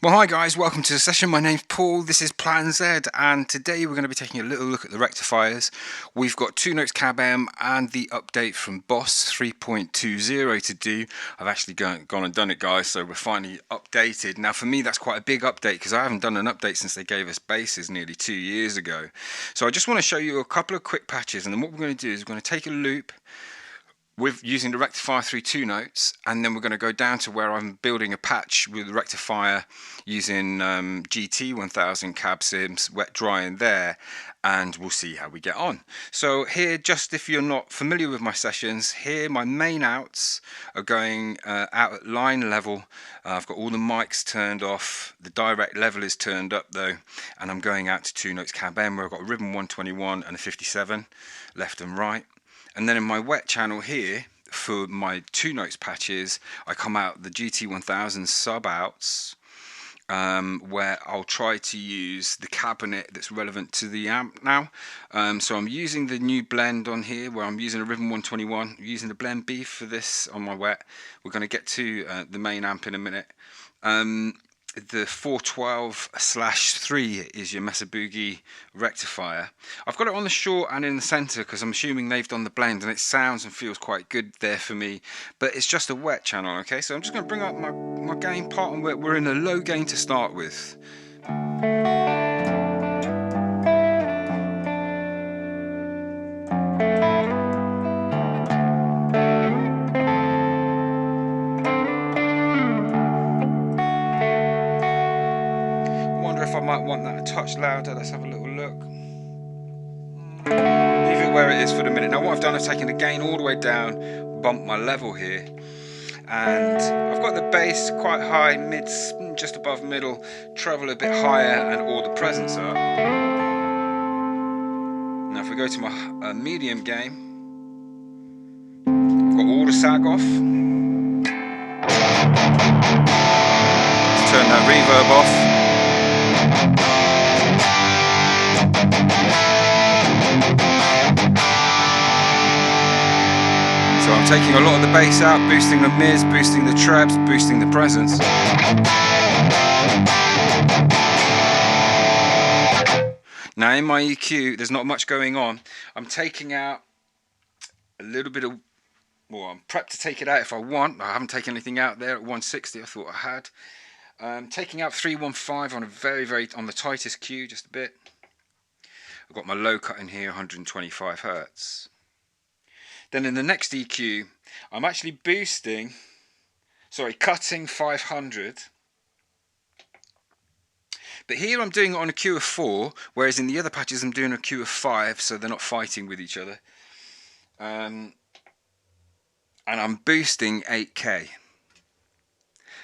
Well, hi guys, welcome to the session. My name's Paul, this is Plan Z, and today we're going to be taking a little look at the rectifiers. We've got 2 notes cab M and the update from Boss 3.20 to do. I've actually gone and done it, guys, so we're finally updated. Now for me that's quite a big update because I haven't done an update since they gave us basses nearly 2 years ago. So I just want to show you a couple of quick patches, and then what we're going to do is we're going to take a loop with using the rectifier through 2 notes, and then we're going to go down to where I'm building a patch with the rectifier using GT1000 cab sims, wet drying there, and we'll see how we get on. So here, just if you're not familiar with my sessions, here my main outs are going out at line level. I've got all the mics turned off, the direct level is turned up though, and I'm going out to 2 notes cab M where I've got a ribbon 121 and a 57 left and right. And then in my wet channel here, for my 2 notes patches, I come out the GT1000 sub outs, where I'll try to use the cabinet that's relevant to the amp now. So I'm using the new blend on here, where I'm using a ribbon 121, I'm using the blend B for this on my wet. We're going to get to the main amp in a minute. The 412/3 is your Mesa Boogie rectifier. I've got it on the short and in the center because I'm assuming they've done the blend, and it sounds and feels quite good there for me, but it's just a wet channel. Okay, so I'm just going to bring up my gain part, and we're in a low gain to start with. I might want that a touch louder. Let's have a little look. Leave it where it is for the minute. Now what I've done is taken the gain all the way down, bumped my level here, and I've got the bass quite high, mid, just above middle, treble a bit higher, and all the presence up. Now if we go to my medium gain, I've got all the sag off. Let's turn that reverb off. So I'm taking a lot of the bass out, boosting the mids, boosting the trebs, boosting the presence. Now in my EQ, there's not much going on. I'm taking out a little bit of, well, I'm prepped to take it out if I want. I haven't taken anything out there at 160, I thought I had. Taking out 315 on a very on the tightest Q, just a bit. I've got my low cut in here, 125 Hertz. Then in the next EQ, I'm actually cutting 500. But here I'm doing it on a Q of 4, whereas in the other patches I'm doing a Q of 5, so they're not fighting with each other. And I'm boosting 8K.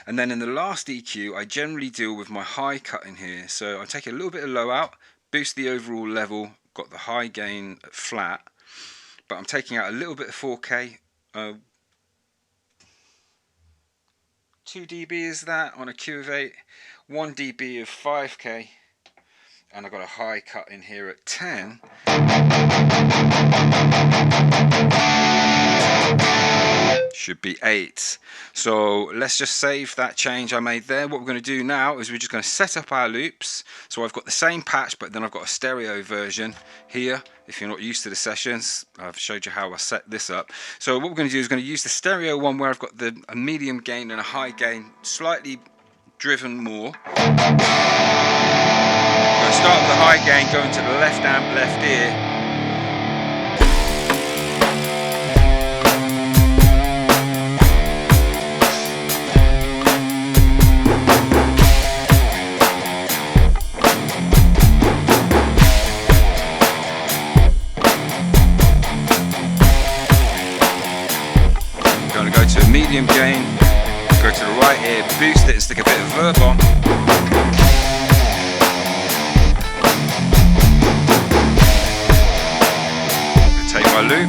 And then in the last EQ, I generally deal with my high cut in here. So I take a little bit of low out, boost the overall level, got the high gain at flat, but I'm taking out a little bit of 4K. 2 dB is that on a Q of 8, 1 dB of 5K, and I've got a high cut in here at 10. Should be 8. So let's just save that change I made there. What we're going to do now is we're just going to set up our loops. So I've got the same patch, but then I've got a stereo version here. If you're not used to the sessions, I've showed you how I set this up. So what we're going to do is going to use the stereo one where I've got a medium gain and a high gain, slightly driven more. I'm going to start with the high gain, going to the left amp, left ear. Medium gain, go to the right ear, boost it and stick a bit of verb on. Take my loop.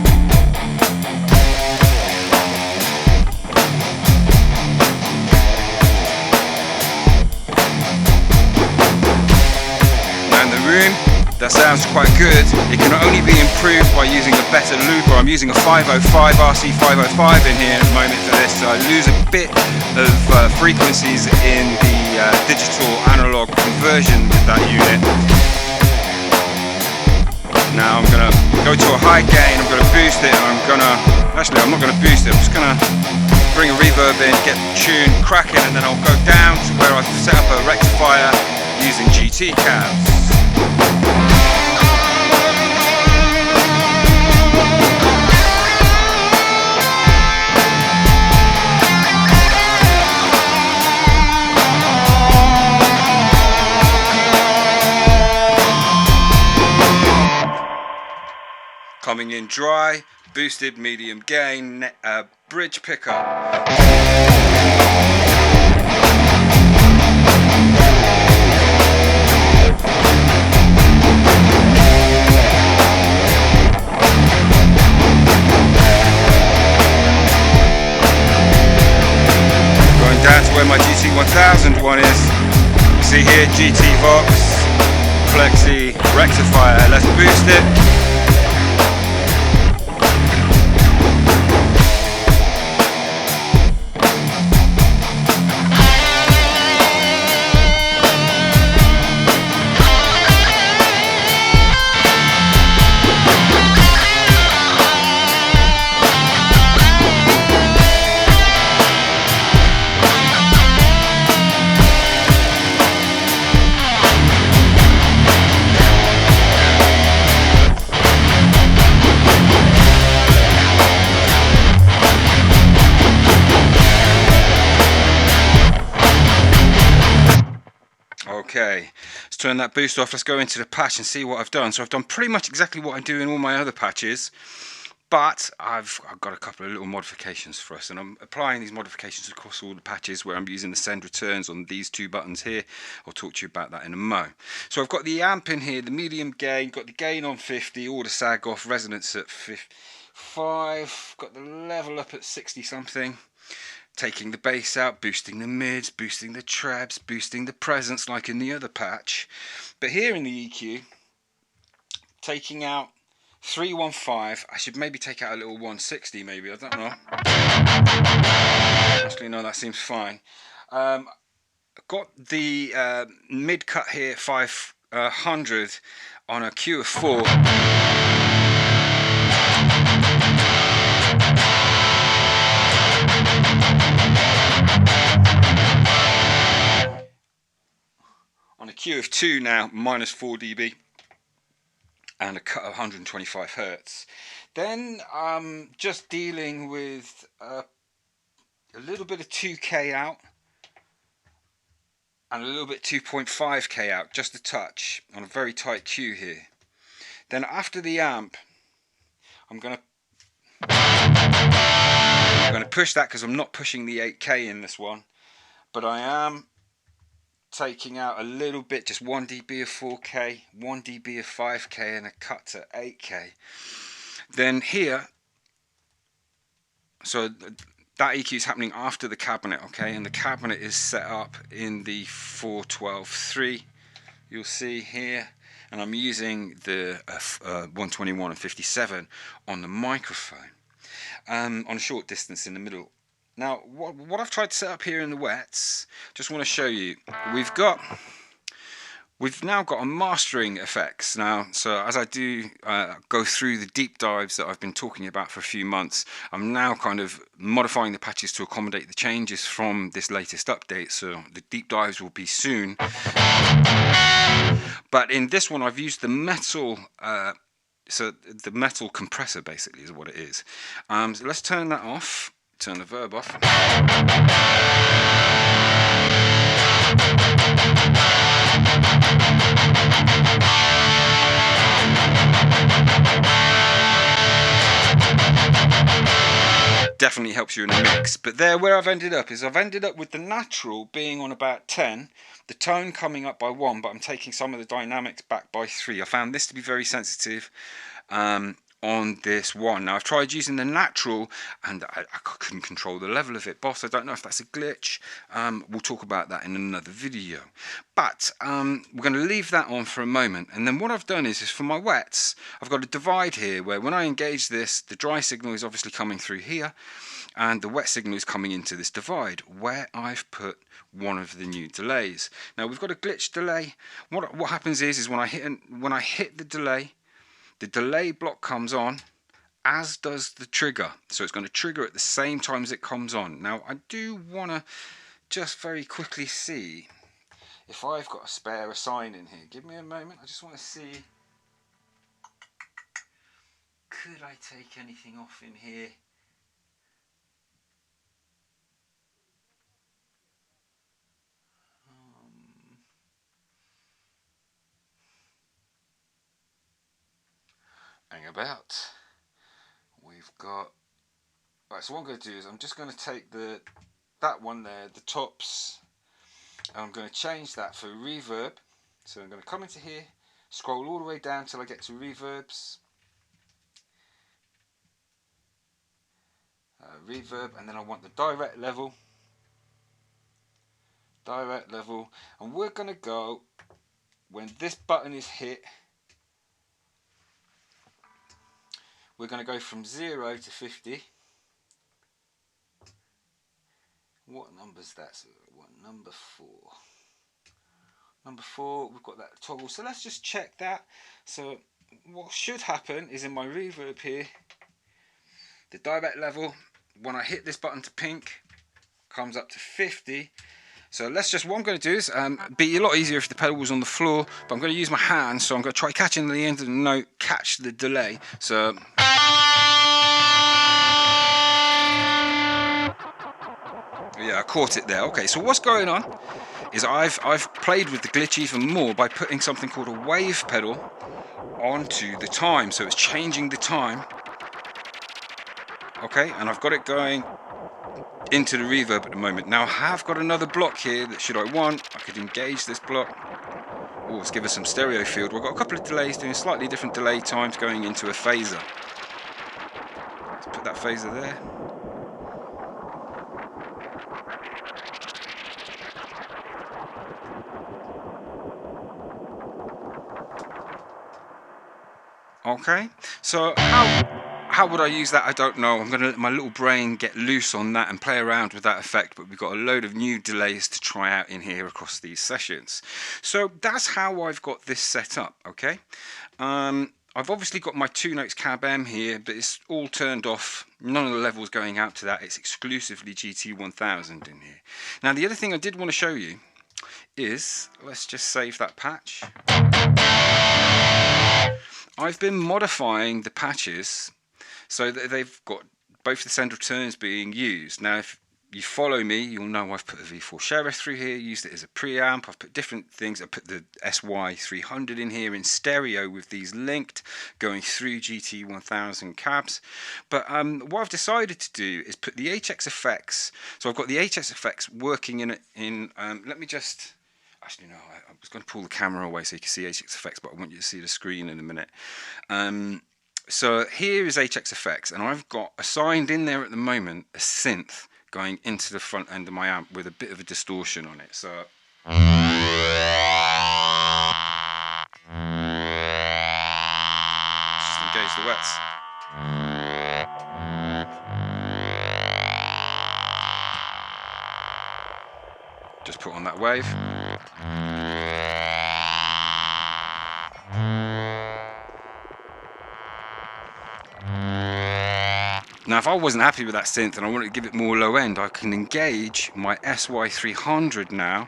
And the room, that sounds quite good. It can only be improved by using a better looper. I'm using a 505 RC 505 in here at the moment for this, so I lose a bit of frequencies in the digital analog conversion with that unit. Now I'm going to go to a high gain, I'm going to boost it, and I'm not going to boost it, I'm just going to bring a reverb in, get the tune cracking, and then I'll go down to where I've set up a rectifier using GT cabs. Coming in dry, boosted, medium gain, bridge pickup. Going down to where my GT1000 one is. See here, GT Vox, Flexi, Rectifier. Let's boost it. Okay, let's turn that boost off. Let's go into the patch and see what I've done. So I've done pretty much exactly what I do in all my other patches, but I've got a couple of little modifications for us, and I'm applying these modifications across all the patches where I'm using the send returns on these two buttons here. I'll talk to you about that in a mo. So I've got the amp in here, the medium gain, got the gain on 50, all the sag off, resonance at 55, got the level up at 60 something. Taking the bass out, boosting the mids, boosting the trebs, boosting the presence like in the other patch. But here in the EQ, taking out 315, I should maybe take out a little 160 maybe, I don't know. Actually no, that seems fine. Got the mid cut here, 500 on a Q of 4. On a Q of 2 now, minus 4 dB, and a cut of 125 Hertz. Then I'm just dealing with a little bit of 2K out, and a little bit 2.5K out, just a touch, on a very tight Q here. Then after the amp, I'm going to push that because I'm not pushing the 8K in this one, but I am taking out a little bit, just 1 dB of 4K, 1 dB of 5K, and a cut to 8K. Then here, so that EQ is happening after the cabinet, okay, and the cabinet is set up in the 412.3, you'll see here, and I'm using the 121 and 57 on the microphone, on a short distance in the middle. Now, what I've tried to set up here in the wets, just want to show you, we've now got a mastering effects now. So as I do go through the deep dives that I've been talking about for a few months, I'm now kind of modifying the patches to accommodate the changes from this latest update. So the deep dives will be soon. But in this one, I've used the metal. So the metal compressor basically is what it is. So let's turn that off. Turn the verb off. Definitely helps you in a mix. But there, where I've ended up is I've ended up with the natural being on about 10, the tone coming up by 1, but I'm taking some of the dynamics back by 3. I found this to be very sensitive. on this one. Now I've tried using the natural and I couldn't control the level of it. Boss, I don't know if that's a glitch. We'll talk about that in another video. But we're going to leave that on for a moment. And then what I've done is for my wets, I've got a divide here where when I engage this, the dry signal is obviously coming through here and the wet signal is coming into this divide where I've put one of the new delays. Now we've got a glitch delay. What happens is when I hit the delay block comes on, as does the trigger. So it's going to trigger at the same time as it comes on. Now I do want to just very quickly see if I've got a spare assign in here. Give me a moment, I just want to see. Could I take anything off in here? Hang about. We've got. Right, so what I'm going to do is I'm just going to take that one there, the tops, and I'm going to change that for reverb. So I'm going to come into here, scroll all the way down till I get to reverbs, reverb, and then I want the direct level, and we're going to go when this button is hit. We're going to go from 0 to 50. What number's that? So what, number 4? Number 4, we've got that toggle. So let's just check that. So what should happen is in my reverb here, the direct level, when I hit this button to pink, comes up to 50. So let's just, what I'm going to do is, be a lot easier if the pedal was on the floor, but I'm going to use my hands, so I'm going to try catching the end of the note, catch the delay. So yeah, I caught it there. Okay, so what's going on is I've played with the glitch even more by putting something called a wave pedal onto the time, so it's changing the time. Okay, and I've got it going into the reverb at the moment. Now I have got another block here that should I want, I could engage this block. Oh, let's give us some stereo field. We've got a couple of delays doing slightly different delay times going into a phaser. Let's put that phaser there. Okay, so how would I use that? I don't know. I'm going to let my little brain get loose on that and play around with that effect, but we've got a load of new delays to try out in here across these sessions. So that's how I've got this set up, okay? I've obviously got my 2 notes cab M here, but it's all turned off. None of the levels going out to that. It's exclusively GT1000 in here. Now the other thing I did want to show you is, let's just save that patch. I've been modifying the patches so that they've got both the send returns being used. Now if you follow me, you'll know I've put a V4 Sheriff through here, used it as a preamp, I've put different things, I put the SY300 in here in stereo with these linked, going through GT1000 cabs. But what I've decided to do is put the Ajax Effects, so I've got the Ajax Effects working let me just, actually no, I was going to pull the camera away so you can see Ajax Effects, but I want you to see the screen in a minute. So here is Ajax Effects, and I've got assigned in there at the moment a synth going into the front end of my amp with a bit of a distortion on it. So just engage the wets. Just put on that wave. Now if I wasn't happy with that synth and I wanted to give it more low end, I can engage my SY300 now,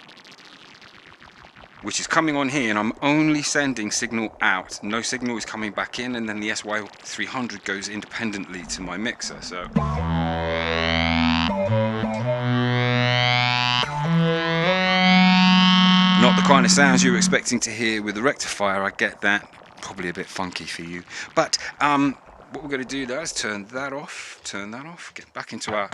which is coming on here, and I'm only sending signal out. No signal is coming back in, and then the SY300 goes independently to my mixer. So not the kind of sounds you were expecting to hear with the rectifier, I get that. Probably a bit funky for you. But what we're going to do there is turn that off, get back into our...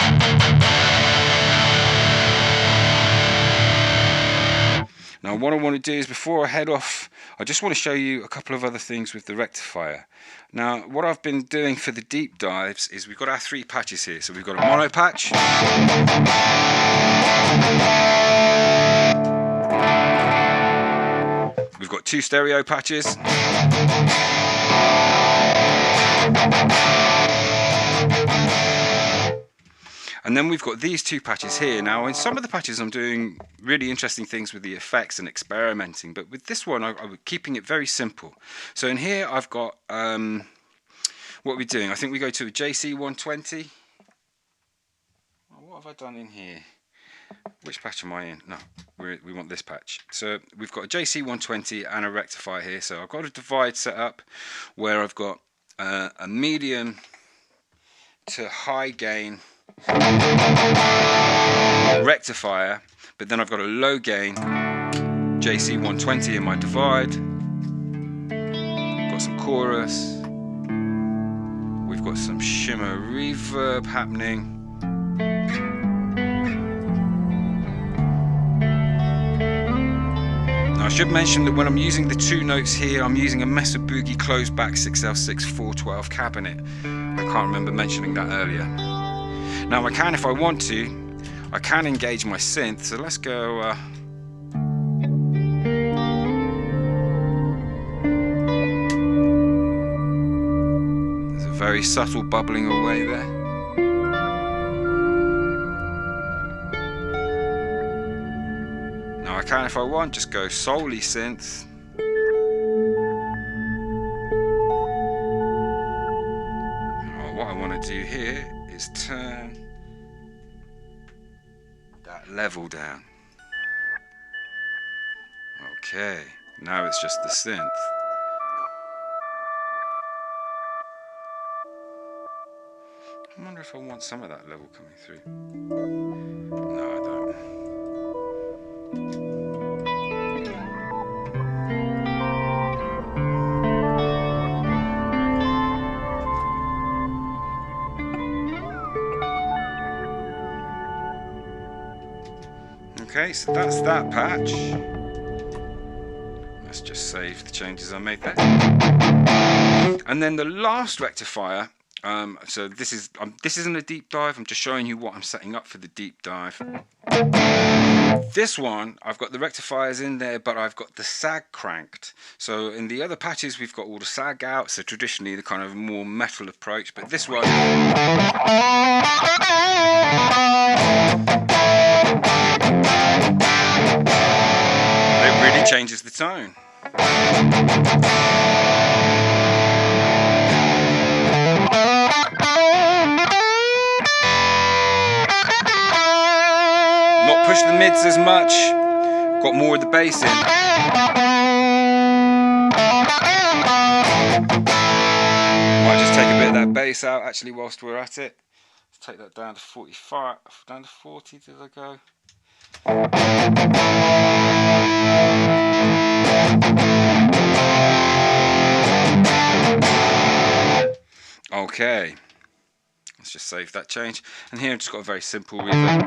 Now what I want to do is, before I head off, I just want to show you a couple of other things with the rectifier. Now what I've been doing for the deep dives is we've got our 3 patches here. So we've got a mono patch, we've got 2 stereo patches, and then we've got these 2 patches here. Now in some of the patches I'm doing really interesting things with the effects and experimenting, but with this one I'm keeping it very simple. So in here I've got, what we're doing, I think we go to a JC120. What have I done in here? Which patch am I in? No, we want this patch. So we've got a JC120 and a rectifier here. So I've got a divide set up where I've got a medium to high gain rectifier, but then I've got a low gain JC120 in my divide. Got some chorus. We've got some shimmer reverb happening. Now I should mention that when I'm using the 2 notes here, I'm using a Mesa Boogie closed back 6L6 412 cabinet. I can't remember mentioning that earlier. Now I can, if I want to, I can engage my synth. So let's go. There's a very subtle bubbling away there. Now I can, if I want, just go solely synth. What I want to do here is turn that level down. Okay, now it's just the synth. I wonder if I want some of that level coming through. No, I don't. Okay, so that's that patch. Let's just save the changes I made there. And then the last rectifier, so this isn't a deep dive, I'm just showing you what I'm setting up for the deep dive. This one, I've got the rectifiers in there, but I've got the sag cranked. So in the other patches we've got all the sag out, so traditionally the kind of more metal approach, but this one, it really changes the tone. Not push the mids as much, got more of the bass in. Might just take a bit of that bass out actually whilst we're at it. Let's take that down to 45, down to 40 did I go? Okay, let's just save that change. And here I've just got a very simple reverb.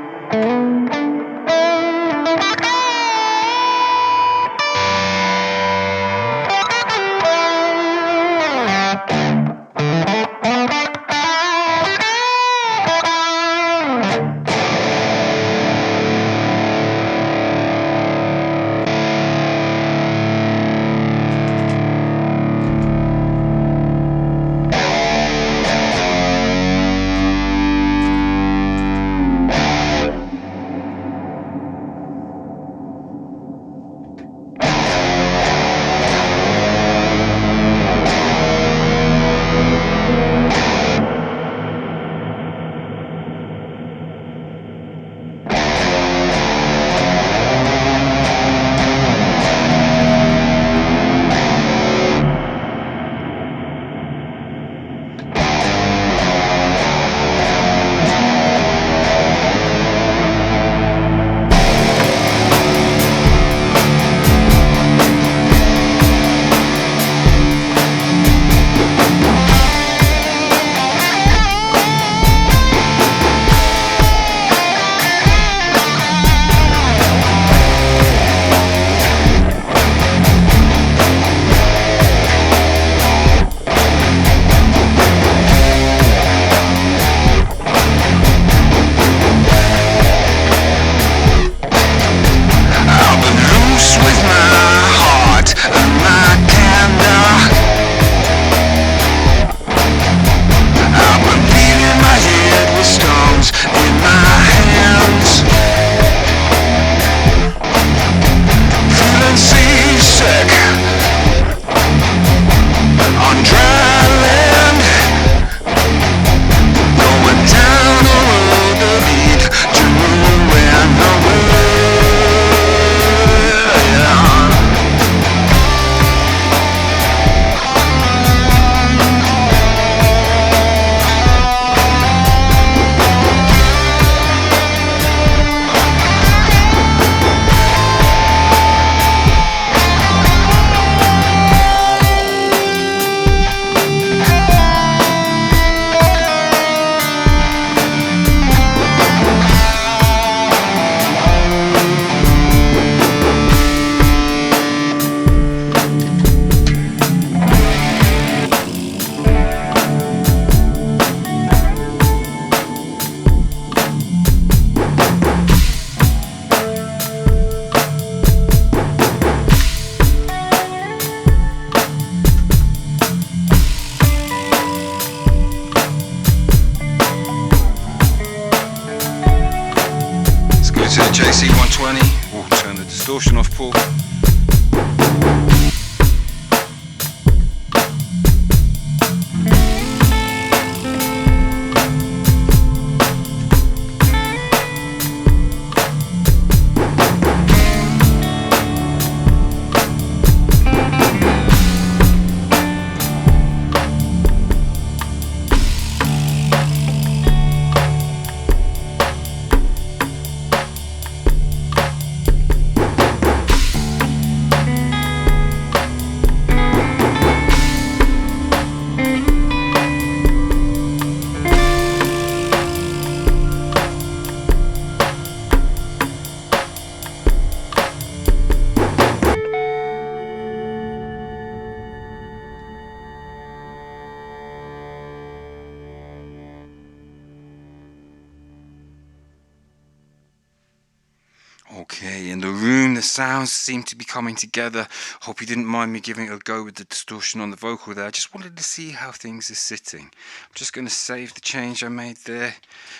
distortion off, Paul. Okay, in the room the sounds seem to be coming together. Hope you didn't mind me giving it a go with the distortion on the vocal there. I just wanted to see how things are sitting. I'm just going to save the change I made there.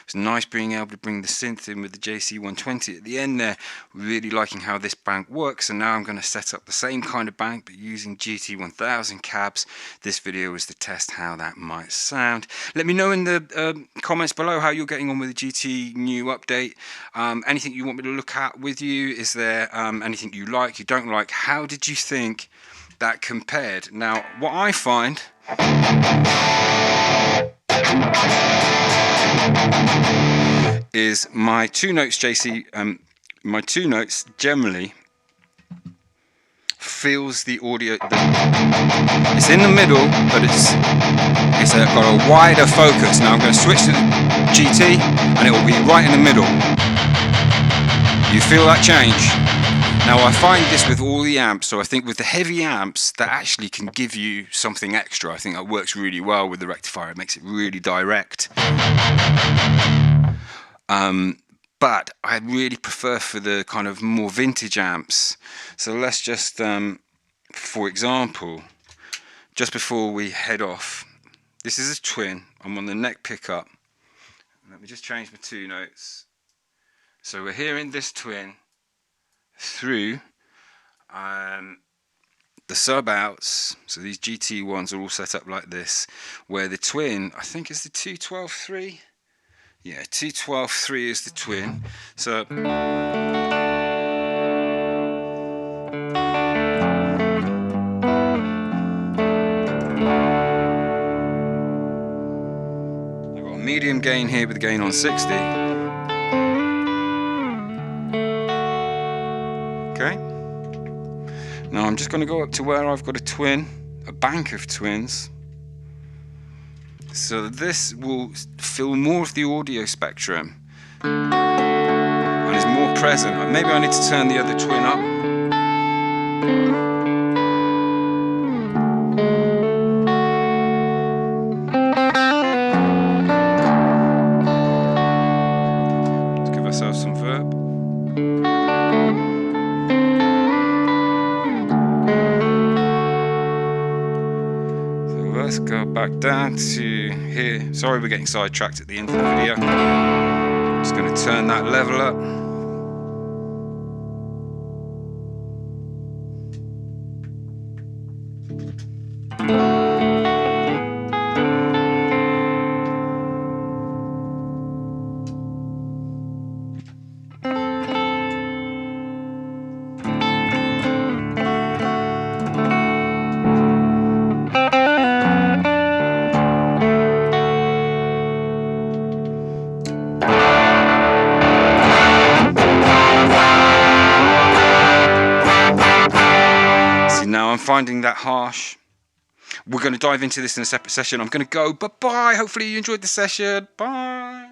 It's nice being able to bring the synth in with the JC120 at the end there. Really liking how this bank works, and now I'm going to set up the same kind of bank but using GT1000 cabs. This video is to test how that might sound. Let me know in the comments below how you're getting on with the GT new update. Anything you want me to look at with you? Is there anything you like, you don't like? How did you think that compared? Now, what I find is my two notes my two notes generally feels the audio. It's in the middle, but it's got a wider focus. Now I'm going to switch to the GT, and it will be right in the middle. You feel that change? Now I find this with all the amps, so I think with the heavy amps that actually can give you something extra. I think that works really well with the rectifier. It makes it really direct. But I really prefer for the kind of more vintage amps. So let's just, for example, just before we head off, this is a twin. I'm on the neck pickup. Let me just change my two notes. So we're hearing this twin through the sub outs. So these GT ones are all set up like this, where the twin, I think, is the 212.3. Yeah, 212.3 is the twin. So I've got a medium gain here with the gain on 60. Okay. Now I'm just going to go up to where I've got a twin, a bank of twins. So this will fill more of the audio spectrum and is more present. Maybe I need to turn the other twin up. Let's give ourselves some verb. Let's go back down to here. Sorry, we're getting sidetracked at the end of the video. Just going to turn that level up. Now I'm finding that harsh. We're going to dive into this in a separate session. I'm going to go. Bye-bye. Hopefully you enjoyed the session. Bye.